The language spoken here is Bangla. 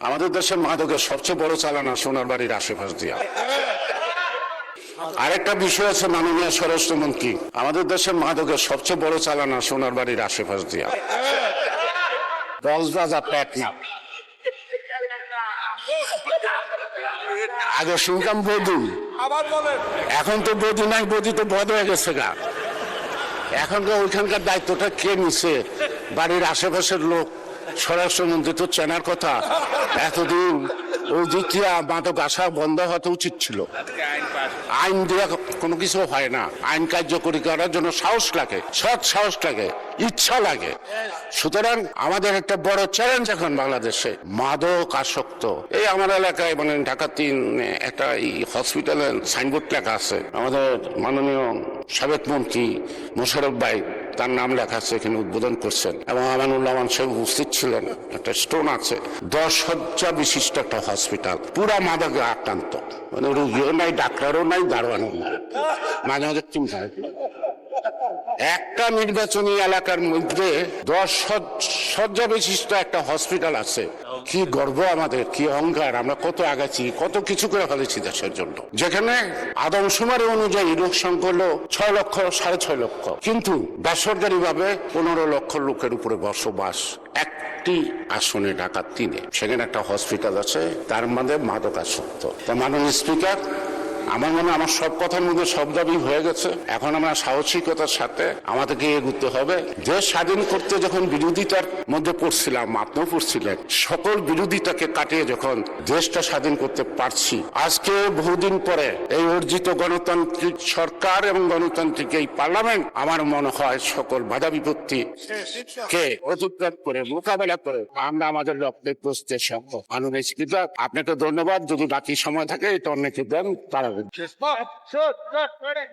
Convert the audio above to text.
আমাদের দেশের মাদকের সবচেয়ে বড় চালানা সোনার বাড়ির আশেপাশ দিয়া। আরেকটা বিষয় আছে মাননীয় স্বরাষ্ট্রমন্ত্রী, আমাদের দেশের মাদকের সবচেয়ে বড় চালানা সোনার বাড়ির আশেপাশ দিয়া। কক্সবাজার টেকনাফ। আগে শুনতাম বধূ, এখন তো বধূ নাই, বধূ তো বধ হয়ে গেছে গা। এখনকার ওইখানকার দায়িত্বটা কে নিছে? বাড়ির আশেপাশের লোক। স্বরাষ্ট্রমন্ত্রী তো চেনার কথা। এতদিন ওই দিক দিয়ে মাদক আসা বন্ধ হতে উচিত ছিল। আইন দিয়ে কোনো কিছু হয় না, আইন কার্যকরী করার জন্য সাহস লাগে, সৎ সাহস লাগে, ইচ্ছা লাগে। সুতরাং আমাদের একটা বড় চ্যালেঞ্জ এখন বাংলাদেশে মাদক আসক্ত। এই আমার এলাকায় মানে ঢাকা ৩ একটা হসপিটালের সাইনবোর্ড লেখা আছে, আমাদের মাননীয় সাবেক মন্ত্রী মোশাররফ ভাই তার নাম লেখা আছে, এখানে উদ্বোধন করছেন এবং আমানুল্লাহ সাহেব উপস্থিত ছিলেন। একটা স্টোন আছে, 10 শয্যা বিশিষ্ট একটা হসপিটাল, পুরা মাদকে আক্রান্ত, মানে রোগীও নাই, ডাক্তারও নাই, দারোয়ানও নাই। মাঝে মাঝে চিন্তা একটা নির্বাচনী এলাকার মধ্যে 10 শয্যা বিশিষ্ট একটা হসপিটাল আছে। কি গর্ব আমাদের, কি অহংকার, আমরা কত আগাচ্ছি, কত কিছু করে ফেলেছি দেশের জন্য। যেখানে আদমশুমারি অনুযায়ী লোক সংখ্যা হলো 6 লক্ষ, 6.5 লক্ষ, কিন্তু বেসরকারি ভাবে 15 লক্ষ লোকের উপরে বসবাস একটি আসনে ঢাকা 3-এ। সেখানে একটা হসপিটাল আছে, তার মধ্যে মাদক আসক্ত। তা মাননীয় স্পিকার, আমার মনে হয় আমার সব কথার মধ্যে সব দাবি হয়ে গেছে। এখন আমরা সাহসিকতার সাথে আমাদেরকে এগোতে হবে। দেশ স্বাধীন করতে যখন বিরোধিতার মধ্যে পড়ছিলাম, আপনিও পড়ছিলেন, সকল বিরোধিতাকে কাটিয়ে যখন দেশটা স্বাধীন করতে পারছি, আজকে বহুদিন পরে এই অর্জিত গণতান্ত্রিক সরকার এবং গণতান্ত্রিক এই পার্লামেন্ট আমার মনে হয় সকল বাধা বিপত্তি কে অতিক্রম করে মোকাবেলা করে আমরা আমাদের লক্ষ্যে পৌঁছতে সম্ভব। মাননীয় স্পিকার, আপনাকে ধন্যবাদ। যদি বাকি সময় থাকে এটা অনেকে দেন তারা